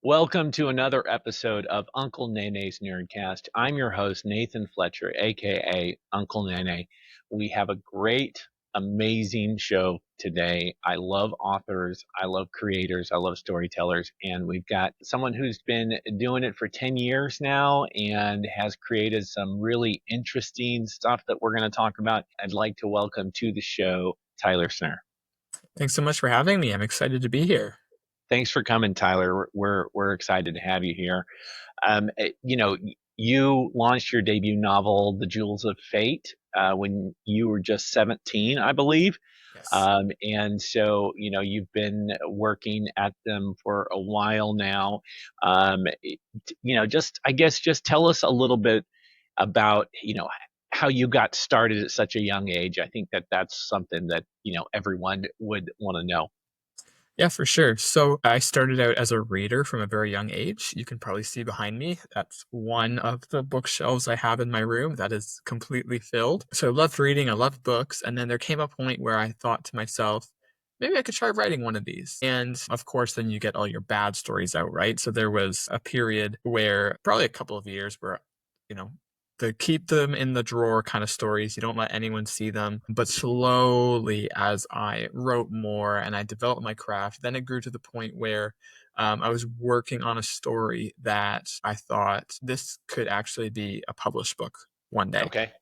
Welcome to another episode of Uncle Nene's Nerdcast. I'm your host, Nathan Fletcher, aka Uncle Nene. We have a great, amazing show today. I love authors, I love creators, I love storytellers, and we've got someone who's been doing it for 10 years now and has created some really interesting stuff that we're going to talk about. I'd like to welcome to the show Tyler Snure. Thanks so much for having me. I'm excited to be here. Thanks for coming, Tyler. We're excited to have you here. You launched your debut novel, The Jewels of Fate, when you were just 17, I believe. Yes. And so, you've been working at them for a while now. I guess, just tell us a little bit about, how you got started at such a young age. I think that that's something that, everyone would want to know. Yeah, for sure. So I started out as a reader from a very young age. You can probably see behind me. That's one of the bookshelves I have in my room that is completely filled. So I loved reading, I loved books. And then there came a point where I thought to myself, maybe I could try writing one of these. And of course, then you get all your bad stories out, right? So there was a period where probably a couple of years where, you know, the keep them in the drawer kind of stories. You don't let anyone see them. But slowly, as I wrote more and I developed my craft, then it grew to the point where I was working on a story that I thought this could actually be a published book one day. Okay.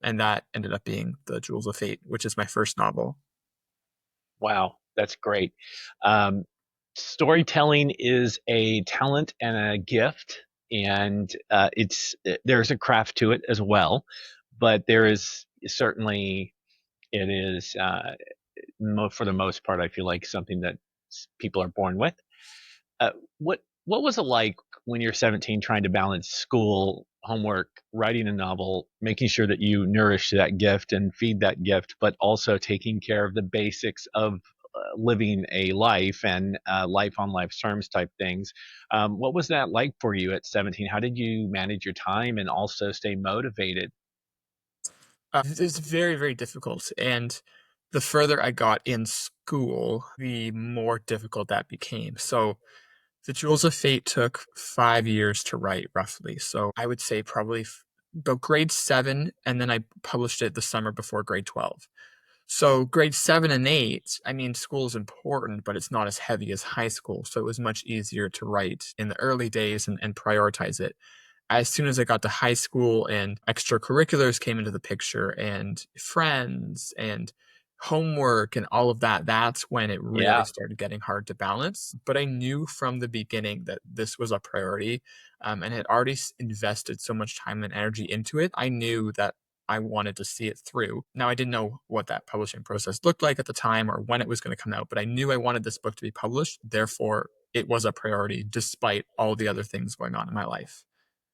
And that ended up being The Jewels of Fate, which is my first novel. Wow, that's great. Um, Storytelling is a talent and a gift, and there's a craft to it as well. But there is certainly it is for the most part, I feel like something that people are born with. What was it like when you're 17 trying to balance school, homework, writing a novel, making sure that you nourish that gift and feed that gift, but also taking care of the basics of living a life and life on life's terms type things. What was that like for you at 17? How did you manage your time and also stay motivated? It's very, very difficult. And the further I got in school, the more difficult that became. So The Jewels of Fate took 5 years to write, roughly. So I would say probably about grade seven, and then I published it the summer before grade 12. So grade seven and eight, I mean, school is important, but it's not as heavy as high school. So it was much easier to write in the early days and prioritize it. As soon as I got to high school and extracurriculars came into the picture and friends and homework and all of that, that's when it really Yeah, started getting hard to balance. But I knew from the beginning that this was a priority, and had already invested so much time and energy into it. I knew that I wanted to see it through. Now, I didn't know what that publishing process looked like at the time or when it was going to come out, but I knew I wanted this book to be published. Therefore, it was a priority despite all the other things going on in my life.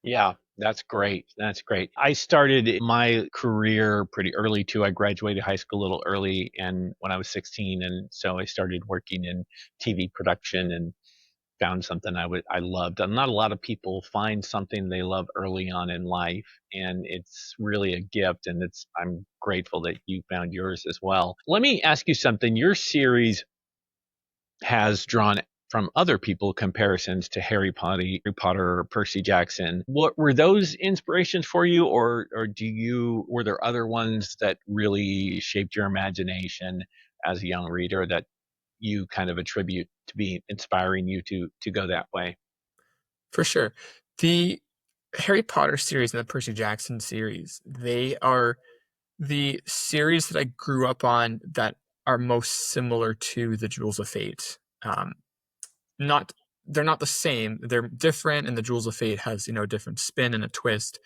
yeah, that's great. That's great. I started my career pretty early too. I graduated high school a little early and when I was 16, and so I started working in TV production and found something I loved. And not a lot of people find something they love early on in life, and it's really a gift, and it's I'm grateful that you found yours as well. Let me ask you something. Your series has drawn from other people comparisons to Harry Potter or Percy Jackson. What were those inspirations for you, or were there other ones that really shaped your imagination as a young reader that you kind of attribute to be inspiring you to go that way? For sure. The Harry Potter series and the Percy Jackson series, they are the series that I grew up on that are most similar to the Jewels of Fate. Not they're not the same. They're different, and the Jewels of Fate has, a different spin and a twist.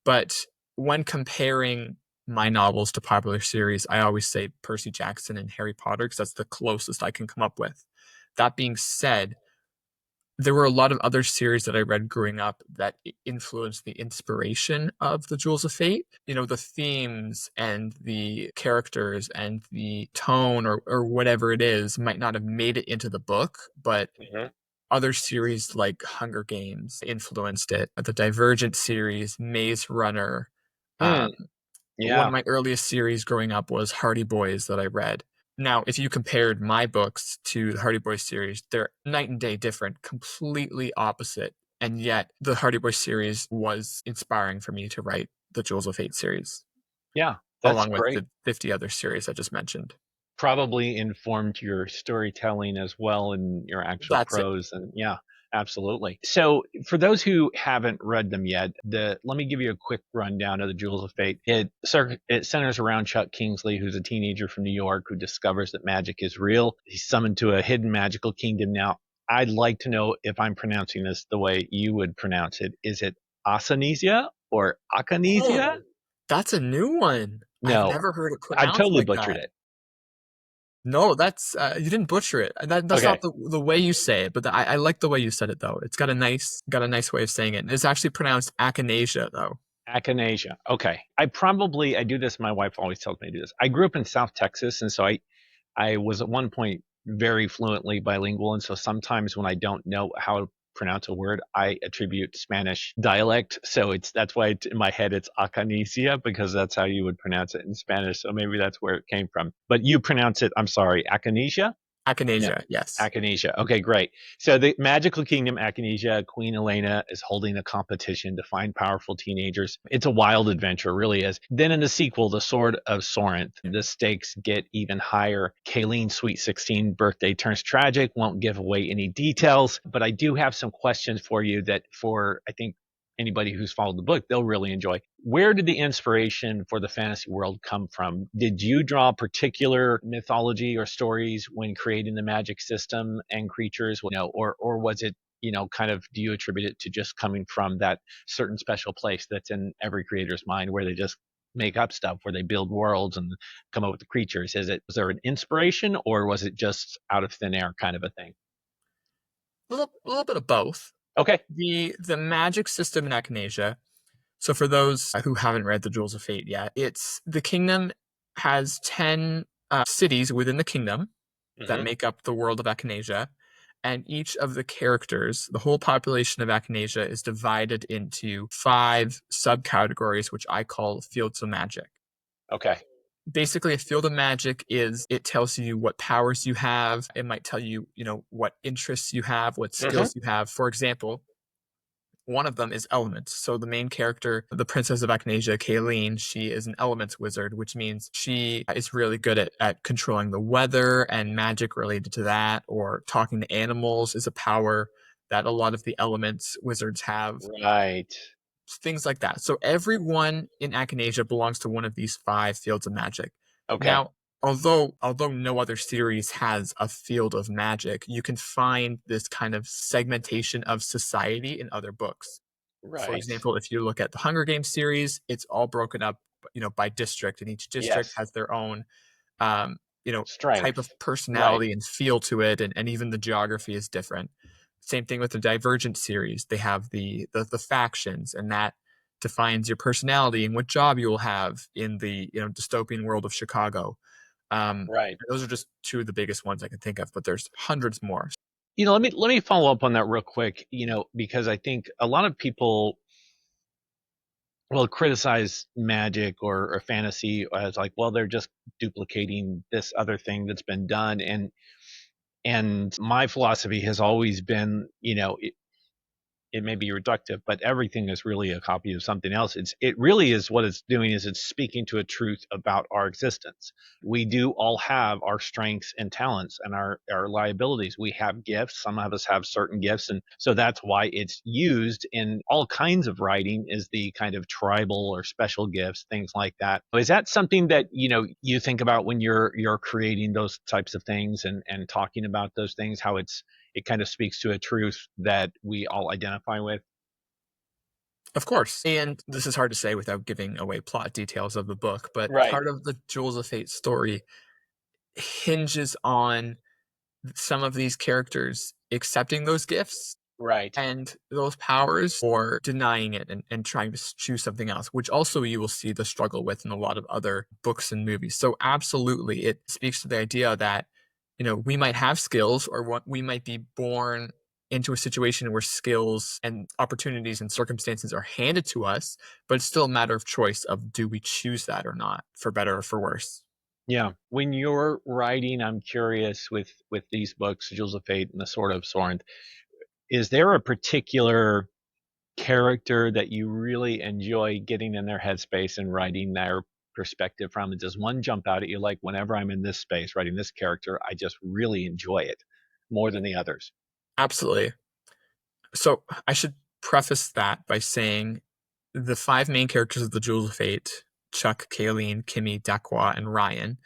But when comparing my novels to popular series, I always say Percy Jackson and Harry Potter because that's the closest I can come up with. That being said, there were a lot of other series that I read growing up that influenced the inspiration of the Jewels of Fate. The themes and the characters and the tone or whatever it is might not have made it into the book, but Hmm. other series like Hunger Games influenced it. The Divergent series, Maze Runner. Hmm. One of Yeah. my earliest series growing up was Hardy Boys that I read. Now, if you compared my books to the Hardy Boys series, they're night and day different, completely opposite. And yet, the Hardy Boys series was inspiring for me to write the Jewels of Fate series, Yeah, that's along with great. the 50 other series I just mentioned. Probably informed your storytelling as well and your actual That's it. prose. And yeah, absolutely. So for those who haven't read them yet, let me give you a quick rundown of the Jewels of Fate. It centers around Chuck Kingsley, who's a teenager from New York who discovers that magic is real. He's summoned to a hidden magical kingdom. Now, I'd like to know if I'm pronouncing this the way you would pronounce it. Is it Asanesia or Akanesia? Oh, that's a new one. I've No, never heard it I've pronounced totally like butchered that. it. No, that's you didn't butcher it. That's Okay. not the way you say it, but I like the way you said it though. It's got a nice way of saying it. And it's actually pronounced Akinesia though. Echinacea. Okay. I do this. My wife always tells me to do this. I grew up in South Texas. And so I was at one point very fluently bilingual. And so sometimes when I don't know how to pronounce a word, I attribute Spanish dialect. So that's why in my head it's Acanesia because that's how you would pronounce it in Spanish. So maybe that's where it came from. But you pronounce it, I'm sorry, Acanesia? No. Akinesia, yes. Akinesia. Okay, great. So the magical kingdom Akinesia, Queen Elena is holding a competition to find powerful teenagers. It's a wild adventure, really is. Then in the sequel, The Sword of Sorinth, the stakes get even higher. Kayleen's Sweet 16 birthday turns tragic. Won't give away any details, but I do have some questions for you that for I think anybody who's followed the book, they'll really enjoy. Where did the inspiration for the fantasy world come from? Did you draw particular mythology or stories when creating the magic system and creatures, or was it, kind of do you attribute it to just coming from that certain special place that's in every creator's mind where they just make up stuff, where they build worlds and come up with the creatures? Was there an inspiration or was it just out of thin air kind of a thing? A little bit of both. Okay. The magic system in Akinesia. So for those who haven't read the Jewels of Fate yet, it's the kingdom has 10 cities within the kingdom that Hmm. make up the world of Akinesia. And each of the characters, the whole population of Akinesia, is divided into 5 subcategories, which I call fields of magic. Okay. Basically, a field of magic is it tells you what powers you have. It might tell you, what interests you have, what Hmm. skills you have. For example, one of them is elements. So the main character, the Princess of Aknesia, Kayleen, she is an elements wizard, which means she is really good at controlling the weather and magic related to that, or talking to animals is a power that a lot of the elements wizards have, Right. things like that. So everyone in Aknesia belongs to one of these 5 fields of magic. Okay. Now, although no other series has a field of magic, you can find this kind of segmentation of society in other books. For Right. example, if you look at the Hunger Games series, it's all broken up, by district, and each district Yes. has their own, um, type of Strength. Right. personality and feel to it, and even the geography is different. Same thing with the Divergent series. They have the factions, and that defines your personality and what job you will have in the dystopian world of Chicago. Right. Those are just 2 of the biggest ones I can think of, but there's hundreds more. Let me follow up on that real quick, because I think a lot of people will criticize magic or fantasy as like, well, they're just duplicating this other thing that's been done. And my philosophy has always been, it may be reductive, but everything is really a copy of something else. It really is what it's doing is it's speaking to a truth about our existence. We do all have our strengths and talents and our liabilities. We have gifts. Some of us have certain gifts. And so that's why it's used in all kinds of writing is the kind of tribal or special gifts, things like that. Is that something that, you think about when you're creating those types of things and talking about those things, how it kind of speaks to a truth that we all identify with. Of course. And this is hard to say without giving away plot details of the book, but Right, part of the Jewels of Fate story hinges on some of these characters accepting those gifts right, and those powers or denying it and trying to choose something else, which also you will see the struggle with in a lot of other books and movies. So absolutely, it speaks to the idea that, we might have skills or what we might be born into a situation where skills and opportunities and circumstances are handed to us, but it's still a matter of choice of do we choose that or not, for better or for worse. Yeah. When you're writing, I'm curious with these books, Jewels of Fate and the Sword of Sorn, is there a particular character that you really enjoy getting in their headspace and writing their perspective from? And does one jump out at you like whenever I'm in this space writing this character, I just really enjoy it more than the others? Absolutely. So I should preface that by saying the five main characters of the Jewels of Fate, Chuck, Kayleen, Kimmy, Dakwa, and Ryan.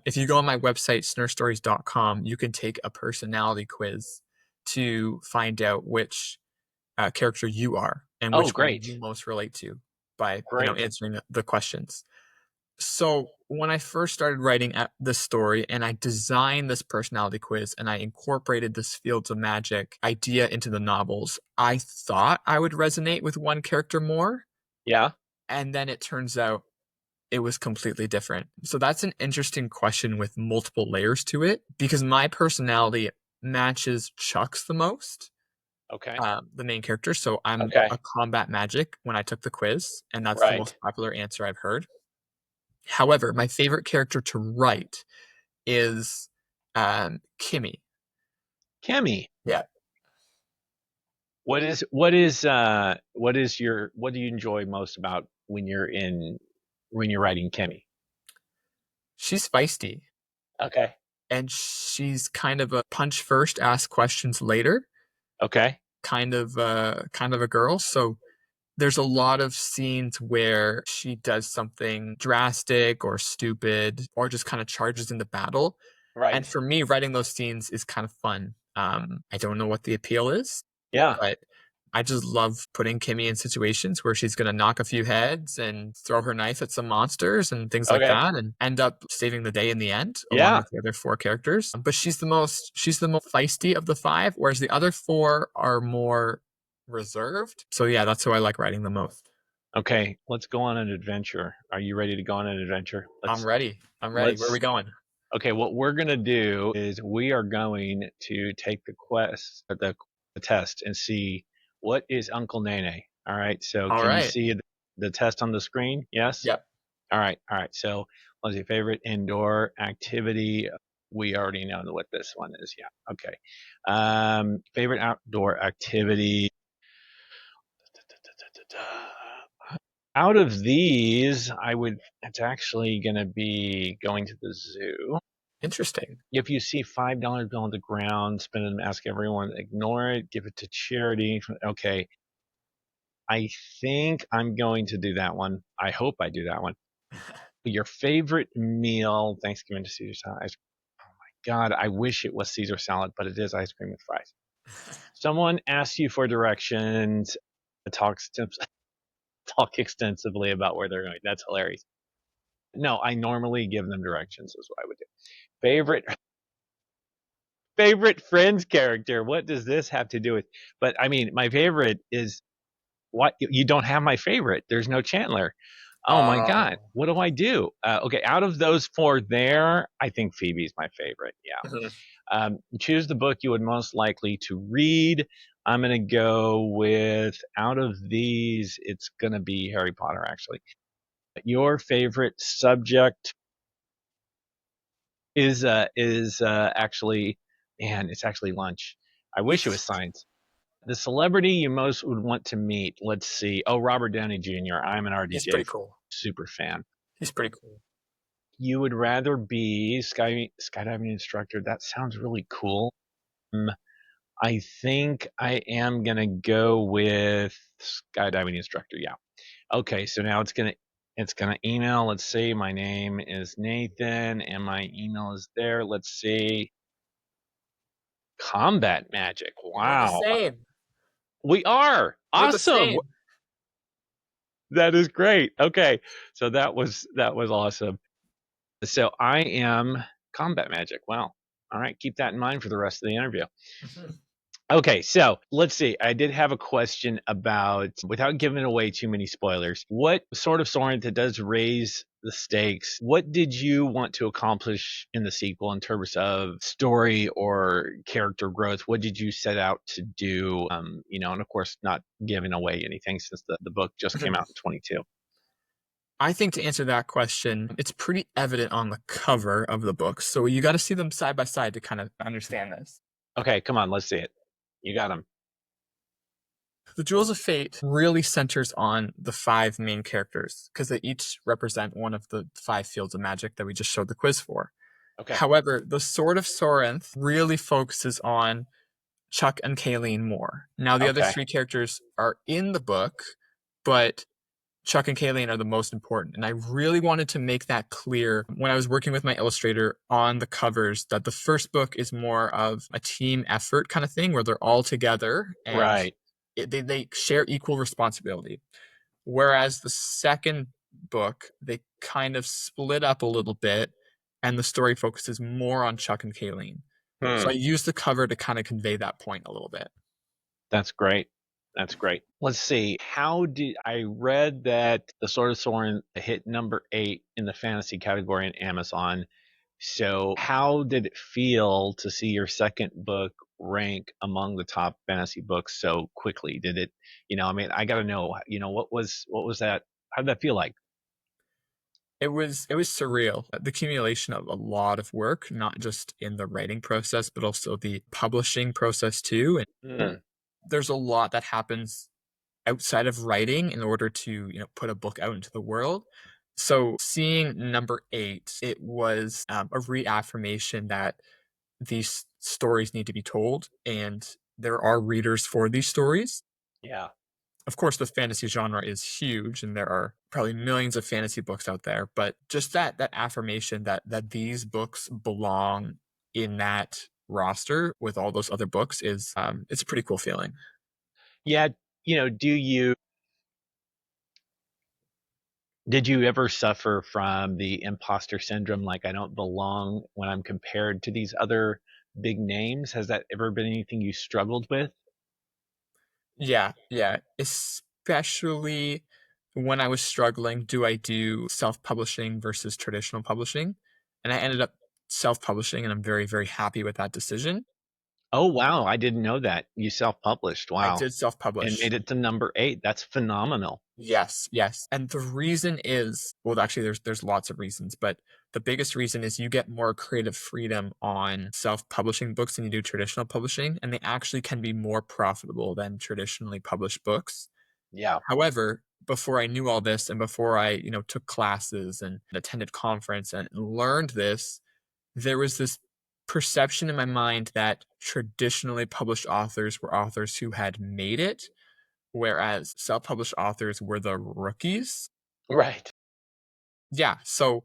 If you go on my website, snurstories.com, you can take a personality quiz to find out which character you are and Oh, which one great. you most relate to by, Great. answering the questions. So when I first started writing this story and I designed this personality quiz and I incorporated this Fields of Magic idea into the novels, I thought I would resonate with one character more. Yeah. And then it turns out it was completely different. So that's an interesting question with multiple layers to it because my personality matches Chuck's the most, Okay. the main character. So I'm Okay. a combat magic when I took the quiz, and that's the Right. most popular answer I've heard. However, my favorite character to write is Kimmy. Kimmy. Yeah. What do you enjoy most about when you're writing Kimmy? She's feisty Okay. and she's kind of a punch first, ask questions later Okay. kind of a girl. So there's a lot of scenes where she does something drastic or stupid or just kind of charges into battle. And Right. for me, writing those scenes is kind of fun. I don't know what the appeal is, Yeah. but I just love putting Kimmy in situations where she's going to knock a few heads and throw her knife at some monsters and things like Okay. that and end up saving the day in the end along Yeah. with the other four characters. But she's the most feisty of the five, whereas the other four are more reserved. So yeah, that's who I like writing the most. Okay. Let's go on an adventure. Are you ready to go on an adventure? I'm ready. I'm ready. Where are we Let's going? Okay, what we're gonna do is we are going to take the test and see what is Uncle Nene. All right. So All can you right. see the test on the screen? Yes. Yep. All right. All right. So what's your favorite indoor activity? We already know what this one is. Yeah. Okay. Favorite outdoor activity. Out of these, it's actually going to be going to the zoo. Interesting. If you see $5 bill on the ground, spend it and ask everyone, ignore it, give it to charity. Okay, I think I'm going to do that one. I hope I do that one. Your favorite meal, Thanksgiving to Caesar salad ice cream. Oh my God, I wish it was Caesar salad, but it is ice cream with fries. Someone asks you for directions, talk, talk extensively about where they're going. That's hilarious. No, I normally give them directions, is what I would do. Favorite favorite Friends character. What does this have to do with? But I mean, my favorite is what you don't have my favorite. There's no Chandler. Oh my God, Oh. what do I do? Okay, out of those four there, I think Phoebe's my favorite. Yeah. Choose the book you would most likely to read. I'm going to go with out of these, it's going to be Harry Potter, actually. Your favorite subject is actually, man, it's actually lunch. I wish it was science. The celebrity you most would want to meet. Let's see. Oh, Robert Downey Jr. I'm an He's RDJ pretty cool. super fan. He's pretty cool. You would rather be skydiving instructor. That sounds really cool. Um, I think I am gonna go with skydiving instructor. Yeah. Okay. So now it's gonna email. Let's see. My name is Nathan, and my email is there. Let's see. Combat magic. We're the Wow. same. We are We're the awesome. same. That is great. Okay. So that was awesome. So I am combat magic. Wow. All right. Keep that in mind for the rest of the interview. Mhm. Okay, so let's see. I did have a question about, without giving away too many spoilers, what sort of Soren that does raise the stakes? What did you want to accomplish in the sequel in terms of story or character growth? What did you set out to do? And of course, not giving away anything since the book just came out in 22. I think to answer that question, it's pretty evident on the cover of the books. So you got to see them side by side to kind of understand this. Okay, come on, let's see it. You got them. The Jewels of Fate really centers on the five main characters because they each represent one of the five fields of magic that we just showed the quiz for. Okay. However, the Sword of Sorenth really focuses on Chuck and Kayleen more. Now, the other Okay. three characters are in the book, but Chuck and Kayleen are the most important. And I really wanted to make that clear when I was working with my illustrator on the covers that the first book is more of a team effort kind of thing where they're all together and Right. they share equal responsibility. Whereas the second book, they kind of split up a little bit and the story focuses more on Chuck and Kayleen. So Hmm. I used the cover to kind of convey that point a little bit. That's great. That's great. Let's see. How did I read that The Sword of Soren hit number 8 in the fantasy category on Amazon? So, how did it feel to see your second book rank among the top fantasy books so quickly? Did it, I mean, I got to know, what was that? How did that feel like? It was surreal. The accumulation of a lot of work, not just in the writing process, but also the publishing process too. And Mm, there's a lot that happens outside of writing in order to, put a book out into the world. So seeing number 8, it was a reaffirmation that these stories need to be told and there are readers for these stories. yeah. Of course, the fantasy genre is huge and there are probably millions of fantasy books out there, but just that affirmation that these books belong in that roster with all those other books is it's a pretty cool feeling. Yeah. Did you ever suffer from the imposter syndrome, like I don't belong when I'm compared to these other big names? Has that ever been anything you struggled with? Yeah, yeah. Especially when I was struggling, do I do self-publishing versus traditional publishing? And I ended up self-publishing and I'm very, very happy with that decision. Oh, wow, I didn't know that. You self-published. I Wow. did And self-publish. made it to number 8. That's phenomenal. Yes, yes. And the reason is, well, actually there's lots of reasons, but the biggest reason is you get more creative freedom on self-publishing books than you do traditional publishing, and they actually can be more profitable than traditionally published books. Yeah. However, before I knew all this and before I, took classes and attended conference and learned this, there was this perception in my mind that traditionally published authors were authors who had made it, whereas self-published authors were the rookies. Right. Yeah, so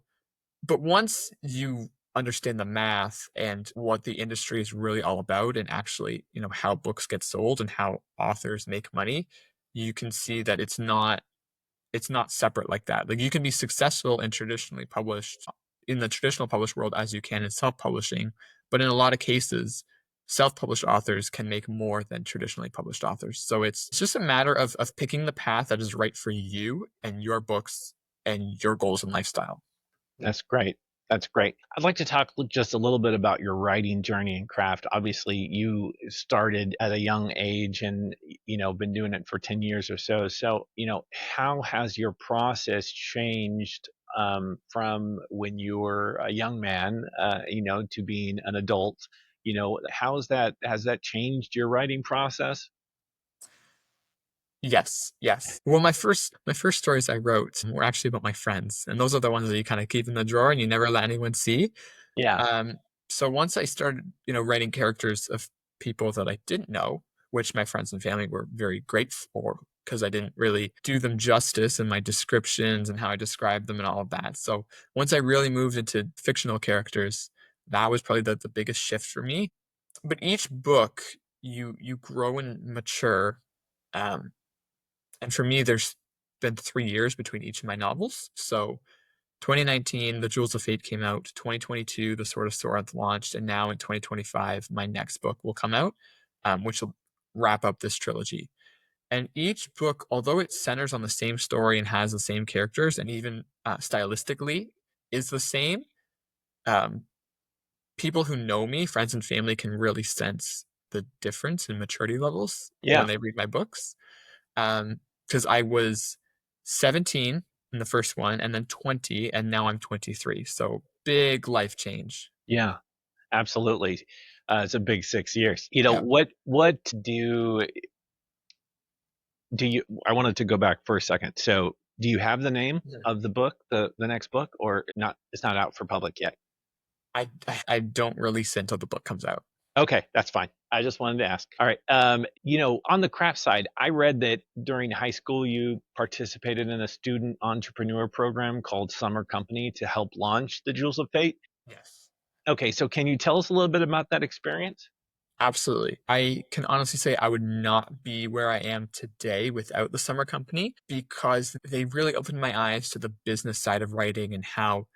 but once you understand the math and what the industry is really all about and actually, how books get sold and how authors make money, you can see that it's not separate like that. Like you can be successful in traditionally published in the traditional published world as you can in self-publishing, but in a lot of cases, self-published authors can make more than traditionally published authors. So it's just a matter of picking the path that is right for you and your books and your goals and lifestyle. That's great. That's great. I'd like to talk just a little bit about your writing journey and craft. Obviously, you started at a young age and, been doing it for 10 years or so. So, how has your process changed from when you were a young man, to being an adult? Has that changed your writing process? Yes, yes. Well, my first stories I wrote were actually about my friends, and those are the ones that you kind of keep in the drawer and you never let anyone see. Yeah. Um, so once I started, writing characters of people that I didn't know, which my friends and family were very grateful for because I didn't really do them justice in my descriptions and how I described them and all of that. So once I really moved into fictional characters, that was probably the biggest shift for me. But each book, you grow and mature. Um, and for me, there's been 3 years between each of my novels. So 2019, The Jewels of Fate came out. 2022, The Sword of Sorenth launched. And now in 2025, my next book will come out, which will wrap up this trilogy. And each book, although it centers on the same story and has the same characters, and even stylistically is the same, um, people who know me, friends and family, can really sense the difference in maturity levels when Yeah. they read my books. Because I was 17 in the first one, and then 20, and now I'm 23. So big life change. Yeah, absolutely. It's a big 6 years. Yeah. What do you? I wanted to go back for a second. So, do you have the name Yeah. of the book, the next book, or not? It's not out for public yet. I don't release it until the book comes out. Okay, that's fine. I just wanted to ask. All right. On the craft side, I read that during high school you participated in a student entrepreneur program called Summer Company to help launch the Jewels of Fate. Yes. Okay, so can you tell us a little bit about that experience? Absolutely. I can honestly say I would not be where I am today without the summer company because they really opened my eyes to the business side of writing and how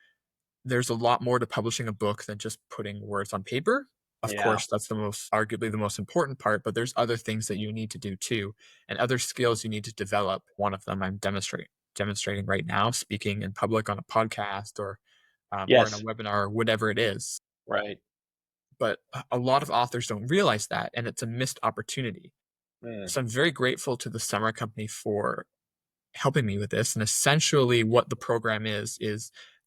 there's a lot more to publishing a book than just putting words on paper. Of Yeah. course, that's arguably the most important part, but there's other things that you need to do too, and other skills you need to develop. One of them I'm demonstrating right now, speaking in public on a podcast or in a Yes. webinar, or whatever it is. Right. But a lot of authors don't realize that, and it's a missed opportunity. Mm. So I'm very grateful to the summer company for helping me with this. And essentially, what the program is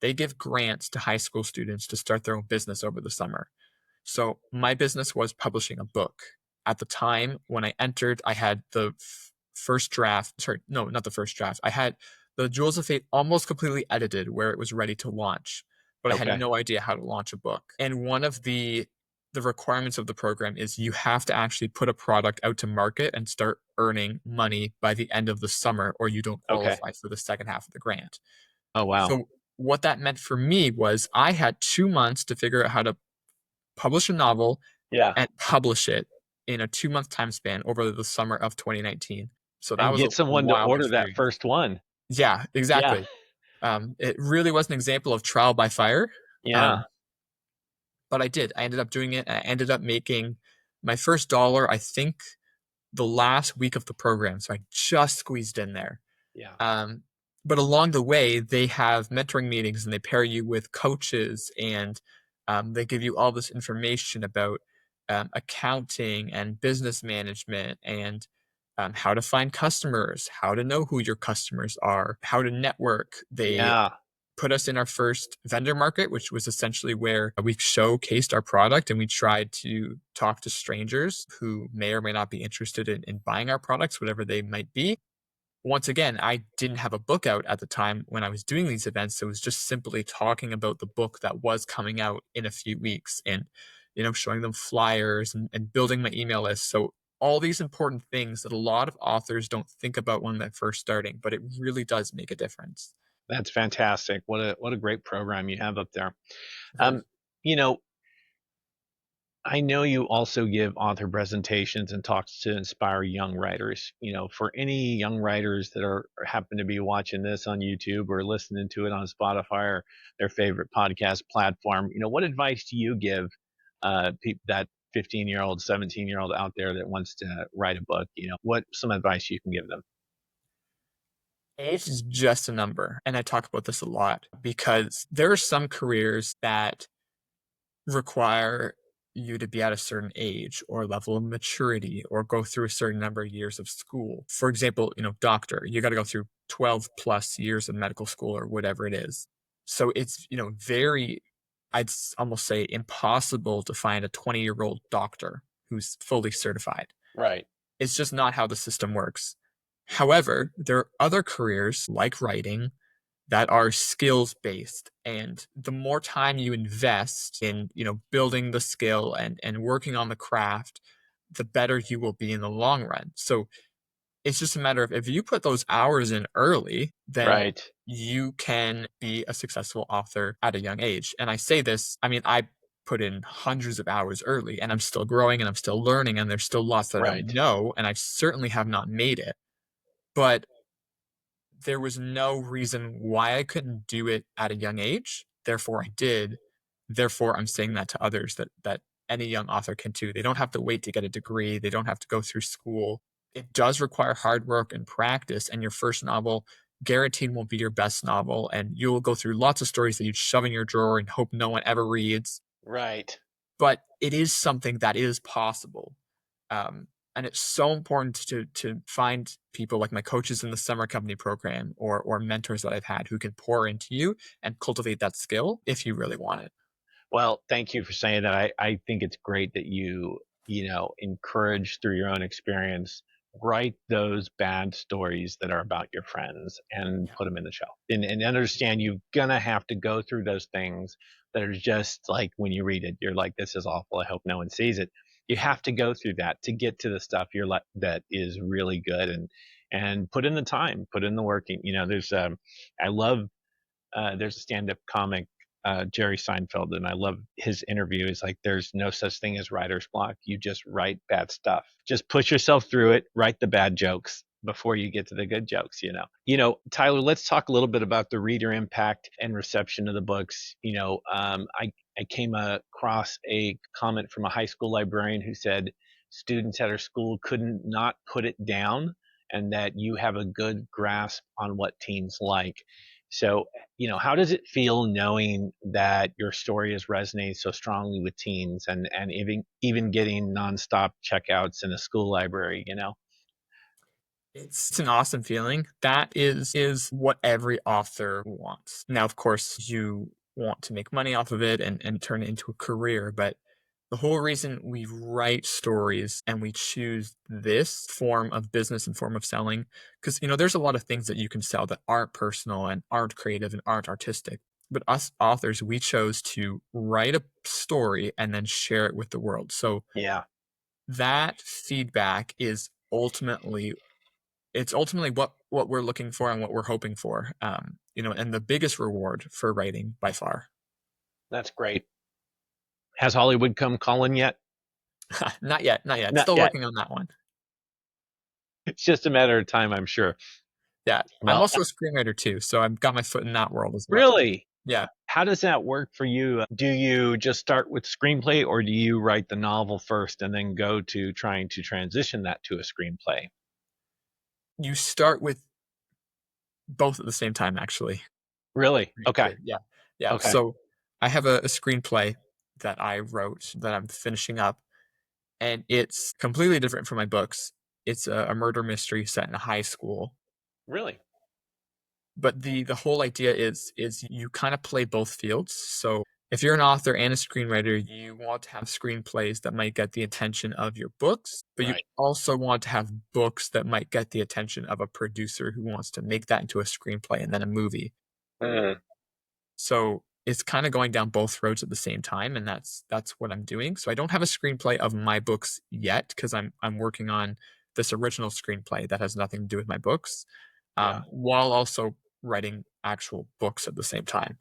they give grants to high school students to start their own business over the summer. So my business was publishing a book. At the time when I entered, I had the first draft. Sorry, no, not the first draft. I had the Jewels of Fate almost completely edited where it was ready to launch, but I had Okay. no idea how to launch a book. And one of the requirements of the program is you have to actually put a product out to market and start earning money by the end of the summer, or you don't Okay. qualify for the second half of the grant. Oh wow. So what that meant for me was I had 2 months to figure out how to publish a novel Yeah. and publish it in a 2 month time span over the summer of 2019. So that And was a get someone to wild order that experience. first one. Yeah, Yeah. exactly. It really was an example of trial by fire. Yeah. Um, but I did. I ended up doing it. I ended up making my first dollar, I think, the last week of the program. So I just squeezed in there. Yeah. Um, but along the way, they have mentoring meetings and they pair you with coaches and they give you all this information about accounting and business management and how to find customers, how to know who your customers are, how to network. They Yeah. put us in our first vendor market, which was essentially where we showcased our product and we tried to talk to strangers who may or may not be interested in buying our products, whatever they might be. Once again, I didn't have a book out at the time when I was doing these events. So it was just simply talking about the book that was coming out in a few weeks and, showing them flyers and building my email list. So all these important things that a lot of authors don't think about when they're first starting, but it really does make a difference. That's fantastic. What a great program you have up there. Very. Um, you know, I know you also give author presentations and talks to inspire young writers. For any young writers that are happen to be watching this on YouTube or listening to it on Spotify or their favorite podcast platform, what advice do you give that 15-year-old, 17-year-old out there that wants to write a book? What some advice you can give them? Age is just a number. And I talk about this a lot because there are some careers that require you to be at a certain age or level of maturity or go through a certain number of years of school. For example, doctor, you got to go through 12 plus years of medical school or whatever it is. So it's, very, almost say impossible to find a 20-year-old doctor who's fully certified. Right. It's just not how the system works. However, there are other careers like writing that are skills based, and the more time you invest in building the skill and working on the craft, the better you will be in the long run. So it's just a matter of if you put those hours in early, then Right. you can be a successful author at a young age. And I say this, I mean, I put in hundreds of hours early and I'm still growing and I'm still learning and there's still lots that I don't Right. know and I certainly have not made it. But there was no reason why I couldn't do it at a young age. Therefore, I did. Therefore, I'm saying that to others that any young author can too. They don't have to wait to get a degree. They don't have to go through school. It does require hard work and practice. And your first novel guaranteed won't be your best novel. And you'll go through lots of stories that you'd shove in your drawer and hope no one ever reads. Right. But it is something that is possible. Um, And it's so important to find people like my coaches in the summer company program or mentors that I've had who can pour into you and cultivate that skill if you really want it. Well, thank you for saying that. I think it's great that you know, encourage through your own experience, write those bad stories that are about your friends and Yeah. put them in the show. And understand you're gonna have to go through those things that are just like when you read it, you're like, this is awful. I hope no one sees it. You have to go through that to get to the stuff you're like that is really good and put in the time, put in the working. You know, I love there's a stand-up comic, Jerry Seinfeld, and I love his interview. He's like, "There's no such thing as writer's block. You just write bad stuff. Just push yourself through it. Write the bad jokes before you get to the good jokes." You know. You know, Tyler. Let's talk a little bit about the reader impact and reception of the books. You know, I came across a comment from a high school librarian who said students at her school couldn't not put it down, and that you have a good grasp on what teens like. So, you know, how does it feel knowing that your story is resonating so strongly with teens and even getting nonstop checkouts in a school library, you know? It's an awesome feeling. That is what every author wants. Now, of course, you want to make money off of it and turn it into a career, but the whole reason we write stories and we choose this form of business and form of selling, because there's a lot of things that you can sell that aren't personal and aren't creative and aren't artistic. But us authors, we chose to write a story and then share it with the world. So Yeah, that feedback is ultimately what we're looking for and what we're hoping for. And the biggest reward for writing by far. that's great. Has Hollywood come calling yet? Not yet, not yet. Not Still yet. working on that one. It's just a matter of time, I'm sure. Yeah, I'm Well, also a screenwriter too, so I've got my foot in that world as well. really, Yeah, how does that work for you? Do you just start with screenplay or do you write the novel first and then go to trying to transition that to a screenplay? you start with both at the same time, actually. Really? Okay. Yeah, yeah. Okay. So I have a screenplay that I wrote that I'm finishing up, and it's completely different from my books. It's a murder mystery set in a high school. Really? But the whole idea is you kind of play both fields. So if you're an author and a screenwriter, you want to have screenplays that might get the attention of your books, but you Right. also want to have books that might get the attention of a producer who wants to make that into a screenplay and then a movie. Mm. So it's kind of going down both roads at the same time, and that's what I'm doing. So I don't have a screenplay of my books yet because I'm working on this original screenplay that has nothing to do with my books, Yeah. while also writing actual books at the same time.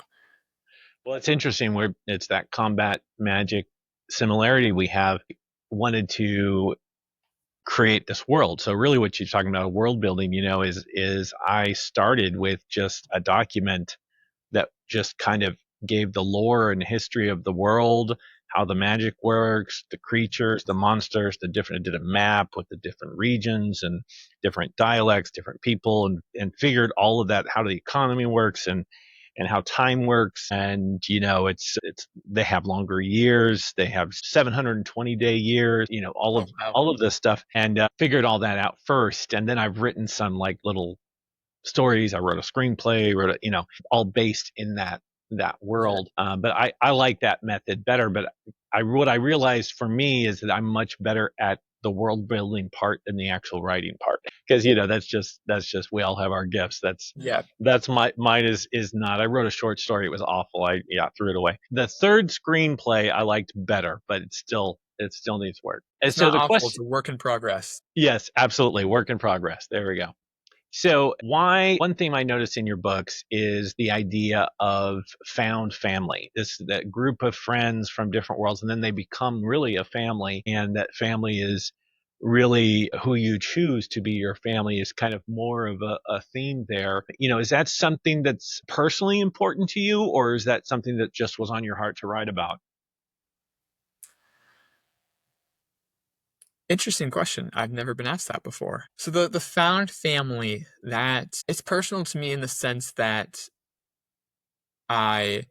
Well, it's interesting where it's that combat magic similarity we have wanted to create this world. So really what you're talking about world building, you know, is I started with just a document that just kind of gave the lore and history of the world, how the magic works, the creatures, the monsters, the different, I did a map with the different regions and different dialects, different people, and figured all of that, how the economy works and how time works. And, you know, they have longer years. They have 720-day years, you know, Oh wow. all of this stuff and figured all that out first. And then I've written some like little stories. I wrote a screenplay, you know, all based in that Yeah. world. But I like that method better. But what I realized for me is that I'm much better at the world building part than the actual writing part because you know that's just we all have our gifts. Yeah. That's mine is not. I wrote a short story. It was awful. I threw it away. The third screenplay I liked better, but it still needs work. And It's so not the awful, question, it's a work in progress. yes, absolutely, work in progress. There we go. So, one thing I noticed in your books is the idea of found family. This that group of friends from different worlds, and then they become really a family, and that family is really who you choose to be your family is kind of more of a theme there. You know, is that something that's personally important to you, or is that something that just was on your heart to write about? Interesting question. I've never been asked that before. So the found family, that it's personal to me in the sense that I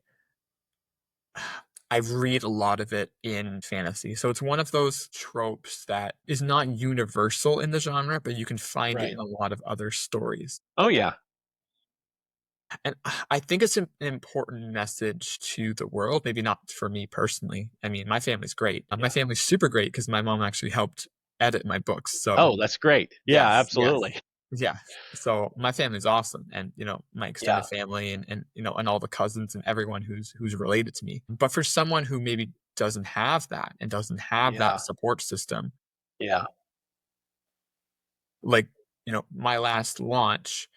I read a lot of it in fantasy. So it's one of those tropes that is not universal in the genre, but you can find it Right. in a lot of other stories. Oh yeah. And I think it's an important message to the world, maybe not for me personally. I mean, my family's great. My Yeah. family's super great because my mom actually helped edit my books. So, Oh, that's great. Yeah, yes, yes, absolutely. yeah. So my family's awesome, and my extended Yeah. family, and all the cousins and everyone who's related to me. But for someone who maybe doesn't have that and doesn't have that Yeah. support system, Yeah. like my last launch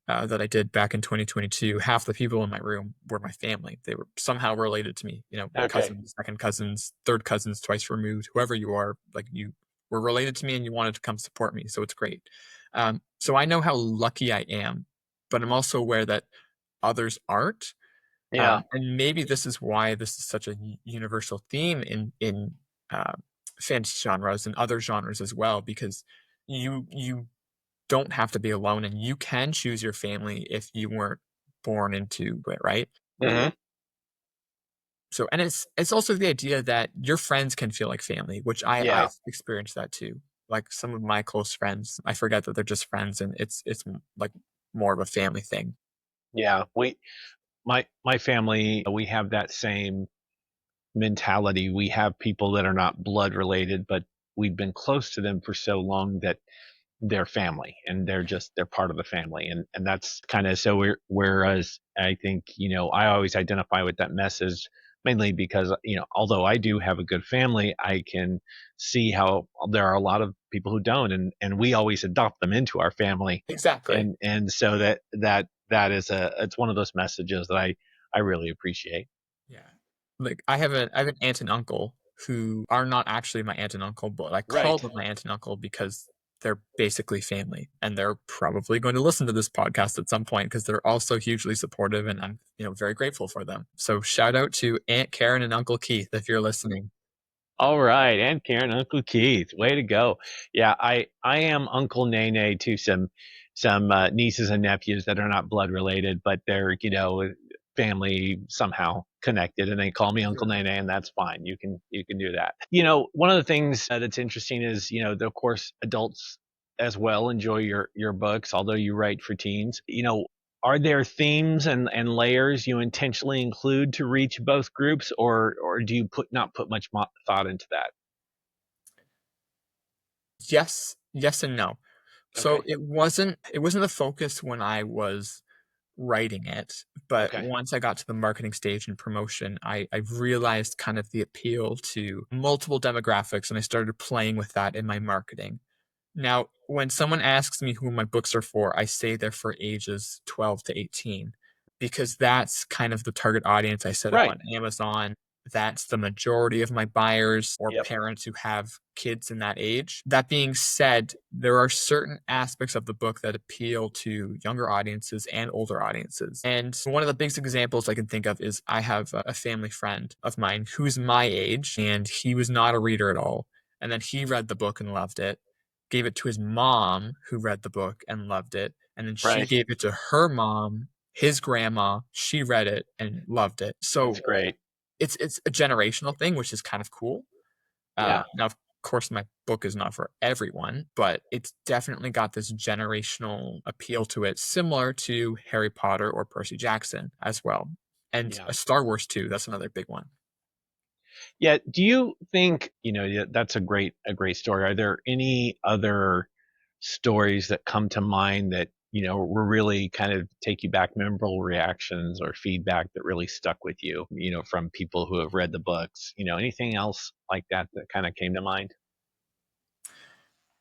that I did back in 2022, half the people in my room were my family. They were somehow related to me, Okay. cousins, second cousins, third cousins, twice removed, whoever you are, like you were related to me and you wanted to come support me. So it's great. So I know how lucky I am, but I'm also aware that others aren't. Yeah. And maybe this is why this is such a universal theme in uh, fantasy genres and other genres as well, because you don't have to be alone and you can choose your family if you weren't born into it, right? Hmm. So, and it's also the idea that your friends can feel like family, which Yeah. I've experienced that too. Like some of my close friends, I forget that they're just friends, and it's like more of a family thing. Yeah. My family, we have that same mentality. We have people that are not blood related, but we've been close to them for so long that they're family and they're part of the family. And that's kind of so whereas I think, I always identify with that message mainly because, although I do have a good family, I can see how there are a lot of people who don't, and we always adopt them into our family. Exactly. And so that is it's one of those messages that I really appreciate. Yeah. Like I have an aunt and uncle who are not actually my aunt and uncle, but I call Right. them my aunt and uncle because they're basically family, and they're probably going to listen to this podcast at some point because they're also hugely supportive, and I'm very grateful for them. So shout out to Aunt Karen and Uncle Keith if you're listening. All right, and Karen, Uncle Keith, way to go! Yeah, I am Uncle Nene to some nieces and nephews that are not blood related, but they're family somehow connected, and they call me Uncle Sure. Nene, and that's fine. You can do that. One of the things that's interesting is of course adults as well enjoy your books, although you write for teens. Are there themes and layers you intentionally include to reach both groups, or do you not put much thought into that? Yes, yes, and no. So Okay. it wasn't the focus when I was writing it, but Okay. once I got to the marketing stage and promotion, I realized kind of the appeal to multiple demographics, and I started playing with that in my marketing. Now, when someone asks me who my books are for, I say they're for ages 12 to 18 because that's kind of the target audience I set up Right. on Amazon. That's the majority of my buyers or Yep. parents who have kids in that age. That being said, there are certain aspects of the book that appeal to younger audiences and older audiences. And one of the biggest examples I can think of is I have a family friend of mine who's my age, and he was not a reader at all. And then he read the book and loved it, gave it to his mom, who read the book and loved it. And then she Right. gave it to her mom, his grandma. She read it and loved it. That's So great. it's a generational thing, which is kind of cool. Yeah. Now, of course, my book is not for everyone, but it's definitely got this generational appeal to it, similar to Harry Potter or Percy Jackson as well. And Yeah. Star Wars too. That's another big one. Yeah. Do you think, yeah, that's a great story. Are there any other stories that come to mind that, were really kind of take you back, memorable reactions or feedback that really stuck with you, from people who have read the books? Anything else like that kind of came to mind?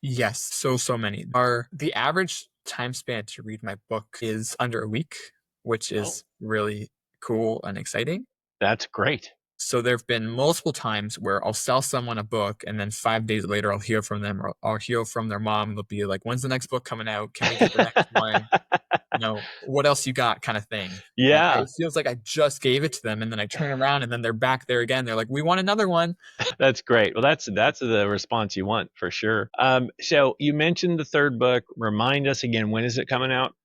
Yes, so many. The average time span to read my book is under a week, which Oh, is really cool and exciting. that's great. So there have been multiple times where I'll sell someone a book, and then 5 days later I'll hear from them, or I'll hear from their mom. They'll be like, "When's the next book coming out? Can we get the next one? What else you got?" kind of thing. And Yeah. it feels like I just gave it to them, and then I turn around, and then they're back there again. They're like, "We want another one." That's great. Well, that's the response you want for sure. So you mentioned the third book. Remind us again, when is it coming out?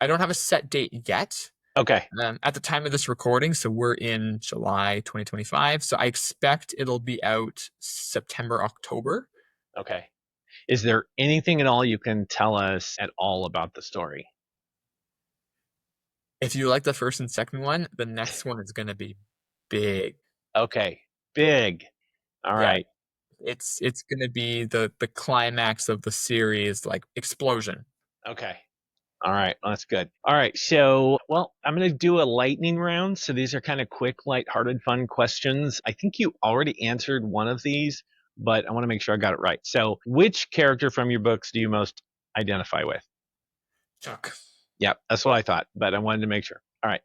I don't have a set date yet. Okay. At the time of this recording, so we're in July 2025, so I expect it'll be out September, October. Okay. Is there anything at all you can tell us at all about the story? If you like the first and second one, the next one is going to be big. Okay. Big. All Yeah, right. it's going to be the climax of the series, like explosion. Okay. All right. Well, that's good. All right. So, well, I'm going to do a lightning round. So these are kind of quick, lighthearted, fun questions. I think you already answered one of these, but I want to make sure I got it right. So, which character from your books do you most identify with? Chuck. Yeah, that's what I thought, but I wanted to make sure. All right.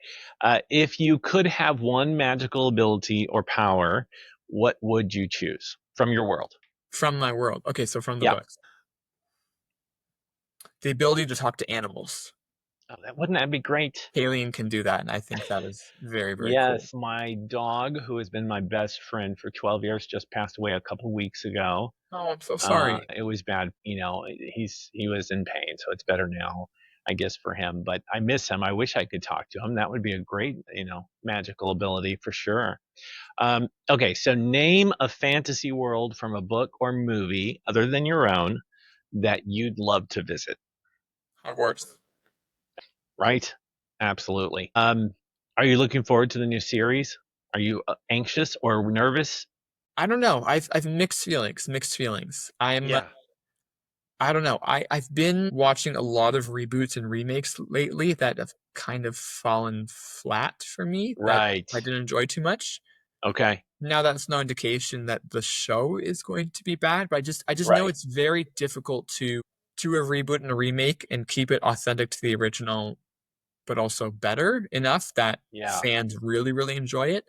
If you could have one magical ability or power, what would you choose from your world? From my world. Okay, so from the Yeah. books. The ability to talk to animals. Oh, wouldn't that be great? Alien can do that, and I think that is very, very cool. Yes, my dog, who has been my best friend for 12 years, just passed away a couple weeks ago. Oh, I'm so sorry. It was bad, he was in pain, so it's better now, I guess, for him. But I miss him. I wish I could talk to him. That would be a great, magical ability for sure. Okay, so name a fantasy world from a book or movie other than your own that you'd love to visit. Hogwarts. Right? Absolutely. Are you looking forward to the new series? Are you anxious or nervous? I don't know. I've mixed feelings. Mixed feelings. Yeah. I don't know. I've been watching a lot of reboots and remakes lately that have kind of fallen flat for me, that Right. I didn't enjoy too much. Okay. Now that's no indication that the show is going to be bad, but I just know Right. it's very difficult to do a reboot and a remake and keep it authentic to the original, but also better enough that Yeah. fans really, really enjoy it.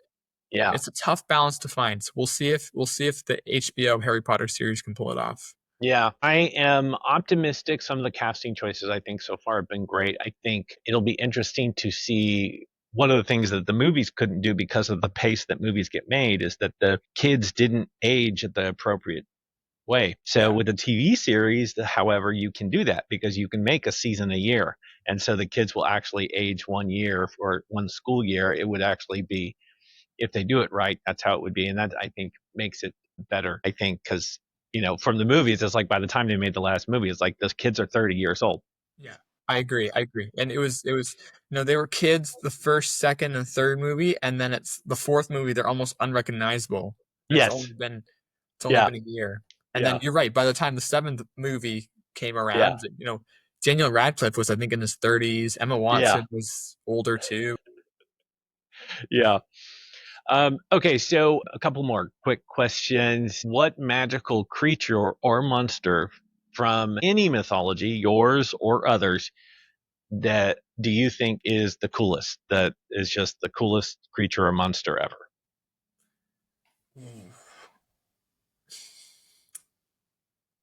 Yeah. It's a tough balance to find. So we'll see if the HBO Harry Potter series can pull it off. Yeah. I am optimistic. Some of the casting choices I think so far have been great. I think it'll be interesting to see one of the things that the movies couldn't do because of the pace that movies get made is that the kids didn't age at the appropriate way. So Yeah. with a TV series, however, you can do that because you can make a season a year. And so the kids will actually age 1 year for one school year. It would actually be, if they do it right, that's how it would be. And that I think makes it better. I think because, from the movies, it's like by the time they made the last movie, it's like those kids are 30 years old. Yeah. I agree. I agree. And it was, they were kids the first, second, and third movie, and then it's the fourth movie, they're almost unrecognizable. And it's Yes. only been it's only Yeah. been a year. And then Yeah. you're right, by the time the seventh movie came Yeah. around, Daniel Radcliffe was, I think, in his 30s. Emma Yeah. Watson was older too. Yeah. Okay, so a couple more quick questions. What magical creature or monster from any mythology, yours or others, that do you think is the coolest? That is just the coolest creature or monster ever? Mm.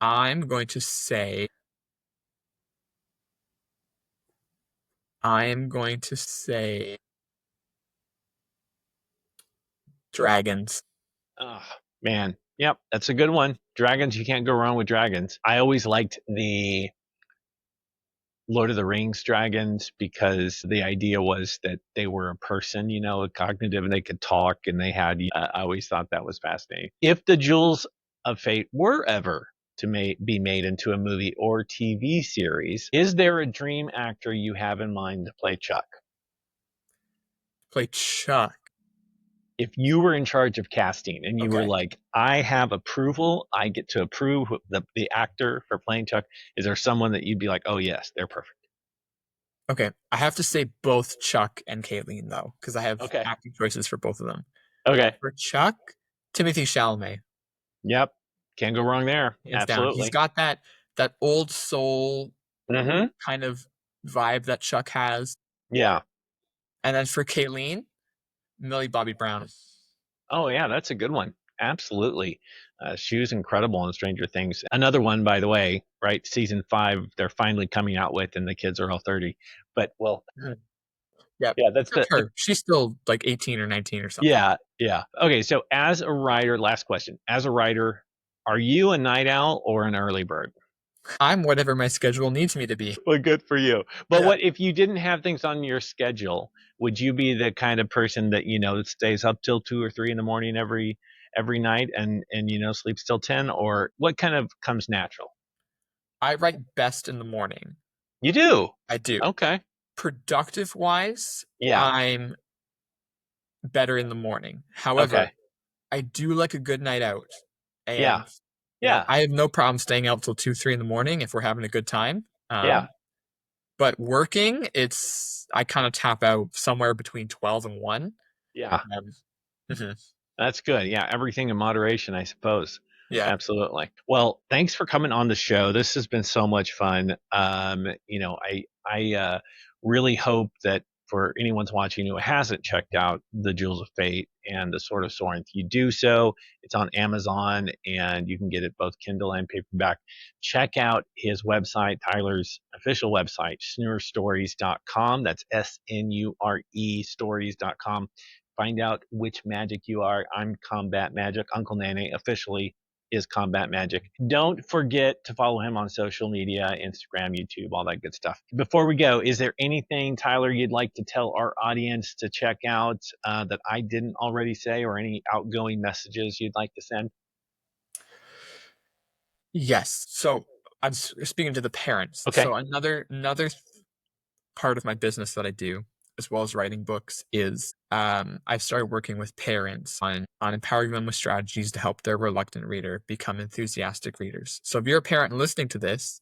I'm going to say I'm going to say dragons. Oh, man. Yep, that's a good one. Dragons, you can't go wrong with dragons. I always liked the Lord of the Rings dragons because the idea was that they were a person, cognitive, and they could talk and they had. I always thought that was fascinating. If the Jewels of Fate were ever to be made into a movie or TV series, is there a dream actor you have in mind to play Chuck? Play Chuck. If you were in charge of casting and you were Okay. like, I have approval, I get to approve the actor for playing Chuck, is there someone that you'd be like, oh, yes, they're perfect? Okay. I have to say both Chuck and Kayleen though, because I have Okay. acting choices for both of them. Okay. For Chuck, Timothy Chalamet, Yep. Can't go wrong there. hands down. He's Absolutely. got that old soul Mm-hmm. kind of vibe that Chuck has. Yeah. And then for Kayleen, Millie Bobby Brown. Oh, yeah. That's a good one. Absolutely. She was incredible in Stranger Things. Another one, by the way, right? Season 5, they're finally coming out with, and the kids are all 30. But, well, Mhm. Yeah, yeah, that's except the her. She's still like 18 or 19 or something. yeah, yeah. Okay. So, as a writer, last question. As a writer, are you a night owl or an early bird? I'm whatever my schedule needs me to be. Well, good for you. But Yeah. what if you didn't have things on your schedule? Would you be the kind of person that, stays up till 2 or 3 in the morning every night and sleeps till 10? Or what kind of comes natural? I write best in the morning. You do. I do. Okay. Productive wise, Yeah. I'm better in the morning. However, Okay. I do like a good night out. Yeah. And, Yeah. I have no problem staying out till 2, 3 in the morning if we're having a good time. Yeah. But working, I kind of tap out somewhere between 12 and 1. Yeah. Um, mhm. That's good. Yeah, everything in moderation, I suppose. Yeah. Absolutely. Well, thanks for coming on the show. This has been so much fun. I really hope that for anyone's watching who hasn't checked out The Jewels of Fate and The Sword of Sorenth, you do so. It's on Amazon and you can get it both Kindle and paperback. Check out his website, Tyler's official website, snurestories.com. That's SNURE stories.com. Find out which magic you are. I'm Combat Magic. Uncle Nene officially is Combat Magic. Don't forget to follow him on social media, Instagram, YouTube, all that good stuff. Before we go, is there anything, Tyler, you'd like to tell our audience to check out that I didn't already say, or any outgoing messages you'd like to send? Yes. So I'm speaking to the parents. Okay. So another part of my business that I do, as well as writing books, is I've started working with parents on empowering them with strategies to help their reluctant reader become enthusiastic readers. So if you're a parent listening to this,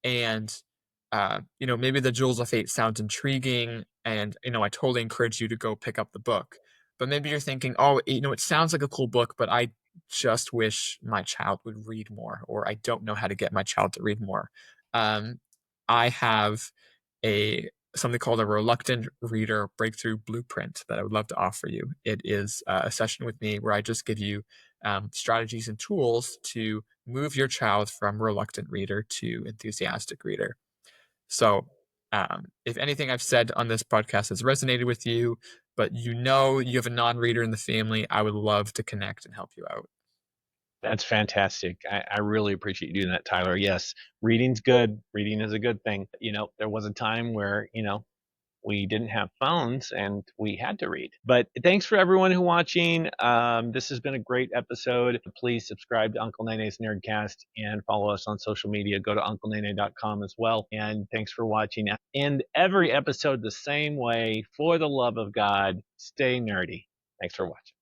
and maybe the Jewels of Fate sounds intriguing, and I totally encourage you to go pick up the book. But maybe you're thinking, oh, it sounds like a cool book, but I just wish my child would read more, or I don't know how to get my child to read more. I have a something called a reluctant reader breakthrough blueprint that I would love to offer you. It is a session with me where I just give you strategies and tools to move your child from reluctant reader to enthusiastic reader. So, if anything I've said on this podcast has resonated with you, but you have a non reader in the family, I would love to connect and help you out. That's fantastic. I really appreciate you doing that, Tyler. Yes, reading's good. Reading is a good thing. There was a time where, we didn't have phones and we had to read. But thanks for everyone who watching. This has been a great episode. Please subscribe to Uncle Nene's Nerdcast and follow us on social media. Go to unclenene.com as well. And thanks for watching. End every episode the same way. For the love of God, stay nerdy. Thanks for watching.